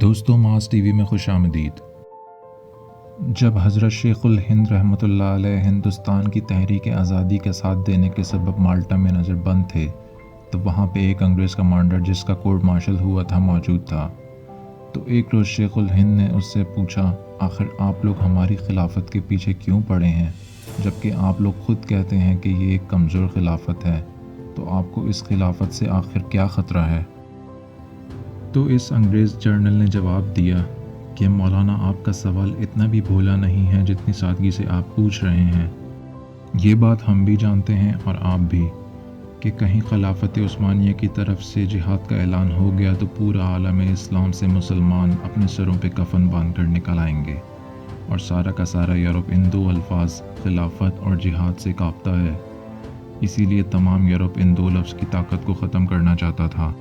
دوستو ماس T V میں خوش آمدید۔ جب حضرت شیخ الہند رحمۃ اللہ علیہ ہندوستان کی تحریک آزادی کا ساتھ دینے کے سبب مالٹا میں نظر بند تھے تو وہاں پہ ایک انگریز کمانڈر جس کا کورٹ مارشل ہوا تھا موجود تھا۔ تو ایک روز شیخ الہند نے اس سے پوچھا، آخر آپ لوگ ہماری خلافت کے پیچھے کیوں پڑے ہیں جبکہ آپ لوگ خود کہتے ہیں کہ یہ ایک کمزور خلافت ہے، تو آپ کو اس خلافت سے آخر کیا خطرہ ہے؟ تو اس انگریز جنرل نے جواب دیا کہ مولانا آپ کا سوال اتنا بھی بھولا نہیں ہے جتنی سادگی سے آپ پوچھ رہے ہیں۔ یہ بات ہم بھی جانتے ہیں اور آپ بھی کہ کہیں خلافت عثمانیہ کی طرف سے جہاد کا اعلان ہو گیا تو پورا عالم اسلام سے مسلمان اپنے سروں پہ کفن باندھ کر نکل آئیں گے اور سارا کا سارا یورپ ان دو الفاظ خلافت اور جہاد سے کانپتا ہے۔ اسی لیے تمام یورپ ان دو لفظ کی طاقت کو ختم کرنا چاہتا تھا۔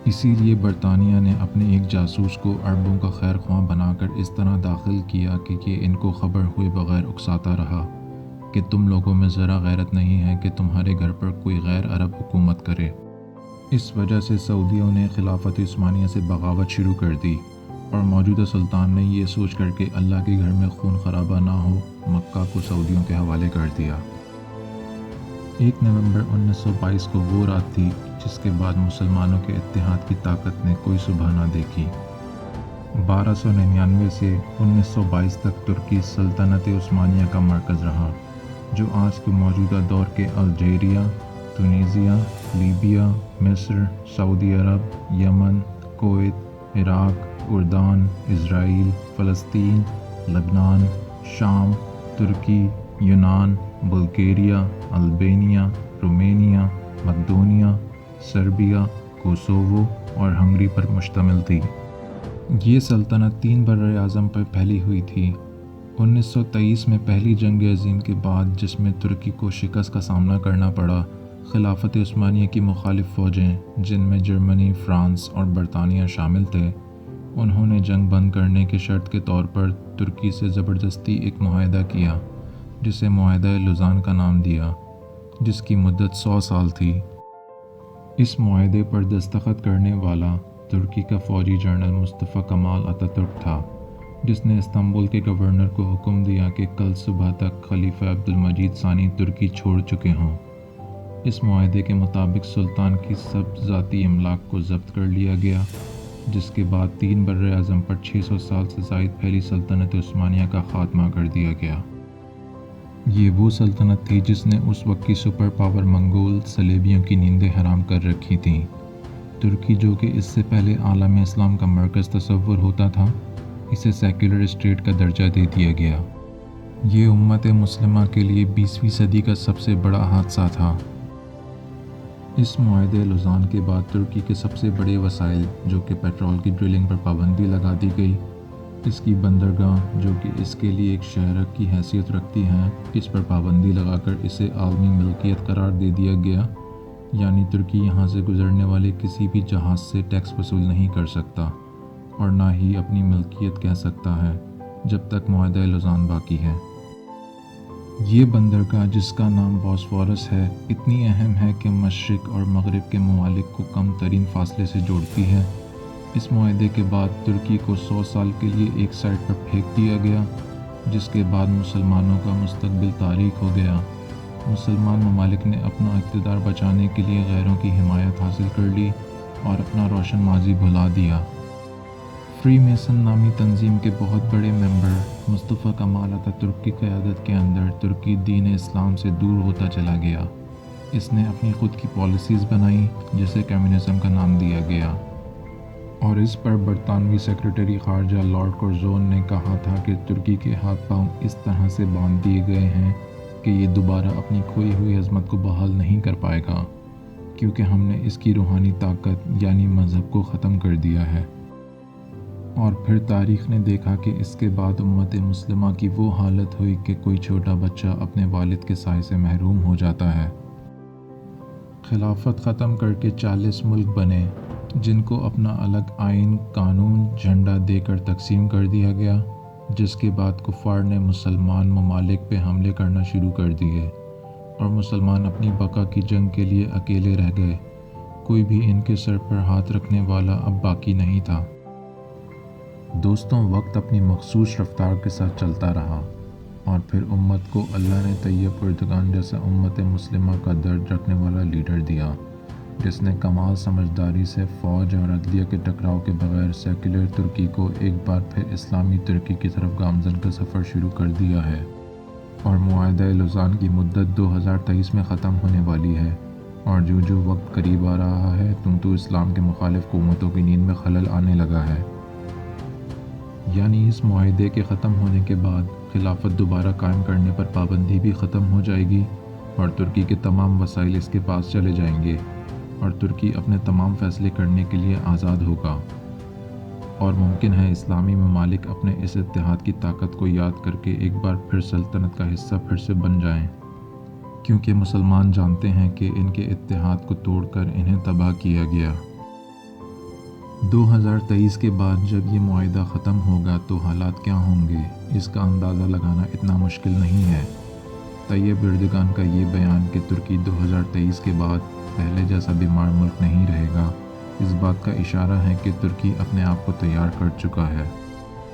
اسی لیے برطانیہ نے اپنے ایک جاسوس کو عربوں کا خیر خواہ بنا کر اس طرح داخل کیا کہ یہ ان کو خبر ہوئے بغیر اکساتا رہا کہ تم لوگوں میں ذرا غیرت نہیں ہے کہ تمہارے گھر پر کوئی غیر عرب حکومت کرے۔ اس وجہ سے سعودیوں نے خلافت عثمانیہ سے بغاوت شروع کر دی اور موجودہ سلطان نے یہ سوچ کر کہ اللہ کے گھر میں خون خرابہ نہ ہو، مکہ کو سعودیوں کے حوالے کر دیا۔ 1 نومبر 1922 کو وہ رات تھی جس کے بعد مسلمانوں کے اتحاد کی طاقت نے کوئی صبح نہ دیکھی۔ 1299 سے 1922 تک ترکی سلطنت عثمانیہ کا مرکز رہا، جو آج کے موجودہ دور کے الجیریا، تونیزیا، لیبیا، مصر، سعودی عرب، یمن، کویت، عراق، اردن، اسرائیل، فلسطین، لبنان، شام، ترکی، یونان، بلغاریہ، البانیہ، رومانیہ، مقدونیہ، سربیا، کوسوو اور ہنگری پر مشتمل تھی۔ یہ سلطنت 3 براعظم پر پھیلی ہوئی تھی۔ 1923 میں پہلی جنگ عظیم کے بعد، جس میں ترکی کو شکست کا سامنا کرنا پڑا، خلافت عثمانیہ کی مخالف فوجیں، جن میں جرمنی، فرانس اور برطانیہ شامل تھے، انہوں نے جنگ بند کرنے کے شرط کے طور پر ترکی سے زبردستی ایک معاہدہ کیا جسے معاہدہ لوزان کا نام دیا، جس کی مدت 100 سال تھی۔ اس معاہدے پر دستخط کرنے والا ترکی کا فوجی جنرل مصطفی کمال اتاتürk تھا، جس نے استنبول کے گورنر کو حکم دیا کہ کل صبح تک خلیفہ عبدالمجید ثانی ترکی چھوڑ چکے ہوں۔ اس معاہدے کے مطابق سلطان کی سب ذاتی املاک کو ضبط کر لیا گیا، جس کے بعد 3 براعظم پر 600 سال سے زائد پھیلی سلطنت عثمانیہ کا خاتمہ کر دیا گیا۔ یہ وہ سلطنت تھی جس نے اس وقت کی سپر پاور منگول صلیبیوں کی نیندیں حرام کر رکھی تھیں۔ ترکی، جو کہ اس سے پہلے عالم اسلام کا مرکز تصور ہوتا تھا، اسے سیکولر اسٹیٹ کا درجہ دے دیا گیا۔ یہ امت مسلمہ کے لیے 20ویں صدی کا سب سے بڑا حادثہ تھا۔ اس معاہدے لوزان کے بعد ترکی کے سب سے بڑے وسائل، جو کہ پیٹرول کی ڈرلنگ پر پابندی لگا دی گئی، اس کی بندرگاہ، جو کہ اس کے لیے ایک شہر کی حیثیت رکھتی ہیں، اس پر پابندی لگا کر اسے عالمی ملکیت قرار دے دیا گیا، یعنی ترکی یہاں سے گزرنے والے کسی بھی جہاز سے ٹیکس وصول نہیں کر سکتا اور نہ ہی اپنی ملکیت کہہ سکتا ہے جب تک معاہدہ لوزان باقی ہے۔ یہ بندرگاہ، جس کا نام بوسفورس ہے، اتنی اہم ہے کہ مشرق اور مغرب کے ممالک کو کم ترین فاصلے سے جوڑتی ہے۔ اس معاہدے کے بعد ترکی کو 100 سال کے لیے ایک سائٹ پر پھینک دیا گیا، جس کے بعد مسلمانوں کا مستقبل تاریک ہو گیا۔ مسلمان ممالک نے اپنا اقتدار بچانے کے لیے غیروں کی حمایت حاصل کر لی اور اپنا روشن ماضی بھلا دیا۔ فری میسن نامی تنظیم کے بہت بڑے ممبر مصطفی کمال اتاتürk کی قیادت کے اندر ترکی دین اسلام سے دور ہوتا چلا گیا۔ اس نے اپنی خود کی پالیسیز بنائیں جسے کمیونزم کا نام دیا گیا، اور اس پر برطانوی سیکرٹری خارجہ لارڈ کرزون نے کہا تھا کہ ترکی کے ہاتھ پاؤں اس طرح سے باندھ دیے گئے ہیں کہ یہ دوبارہ اپنی کھوئی ہوئی عظمت کو بحال نہیں کر پائے گا، کیونکہ ہم نے اس کی روحانی طاقت یعنی مذہب کو ختم کر دیا ہے۔ اور پھر تاریخ نے دیکھا کہ اس کے بعد امت مسلمہ کی وہ حالت ہوئی کہ کوئی چھوٹا بچہ اپنے والد کے سائے سے محروم ہو جاتا ہے۔ خلافت ختم کر کے 40 ملک بنے، جن کو اپنا الگ آئین، قانون، جھنڈا دے کر تقسیم کر دیا گیا، جس کے بعد کفار نے مسلمان ممالک پہ حملے کرنا شروع کر دیے اور مسلمان اپنی بقا کی جنگ کے لیے اکیلے رہ گئے۔ کوئی بھی ان کے سر پر ہاتھ رکھنے والا اب باقی نہیں تھا۔ دوستوں، وقت اپنی مخصوص رفتار کے ساتھ چلتا رہا اور پھر امت کو اللہ نے طیب اردگان جیسا امت مسلمہ کا درد رکھنے والا لیڈر دیا، جس نے کمال سمجھداری سے فوج اور عدلیہ کے ٹکراؤ کے بغیر سیکولر ترکی کو ایک بار پھر اسلامی ترقی کی طرف گامزن کا سفر شروع کر دیا ہے۔ اور معاہدہ لوزان کی مدت 2023 میں ختم ہونے والی ہے، اور جو وقت قریب آ رہا ہے تو اسلام کے مخالف قوتوں کی نیند میں خلل آنے لگا ہے۔ یعنی اس معاہدے کے ختم ہونے کے بعد خلافت دوبارہ قائم کرنے پر پابندی بھی ختم ہو جائے گی، اور ترکی کے تمام وسائل اس کے پاس چلے جائیں گے، اور ترکی اپنے تمام فیصلے کرنے کے لیے آزاد ہوگا۔ اور ممکن ہے اسلامی ممالک اپنے اس اتحاد کی طاقت کو یاد کر کے ایک بار پھر سلطنت کا حصہ پھر سے بن جائیں، کیونکہ مسلمان جانتے ہیں کہ ان کے اتحاد کو توڑ کر انہیں تباہ کیا گیا۔ 2023 کے بعد جب یہ معاہدہ ختم ہوگا تو حالات کیا ہوں گے، اس کا اندازہ لگانا اتنا مشکل نہیں ہے۔ طیب اردگان کا یہ بیان کہ ترکی 2023 کے بعد پہلے جیسا بیمار ملک نہیں رہے گا، اس بات کا اشارہ ہے کہ ترکی اپنے آپ کو تیار کر چکا ہے،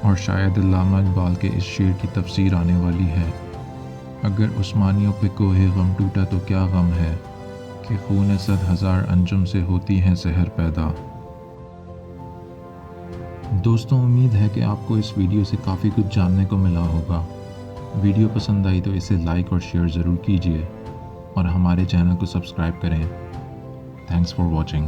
اور شاید علامہ اقبال کے اس شعر کی تفسیر آنے والی ہے: اگر عثمانیوں پہ کوہ غم ٹوٹا تو کیا غم ہے، کہ خون 100,000 انجم سے ہوتی ہیں زہر پیدا۔ دوستوں، امید ہے کہ آپ کو اس ویڈیو سے کافی کچھ جاننے کو ملا ہوگا۔ ویڈیو پسند آئی تو اسے لائک اور شیئر ضرور کیجیے، اور ہمارے چینل کو سبسکرائب کریں۔ Thanks for watching.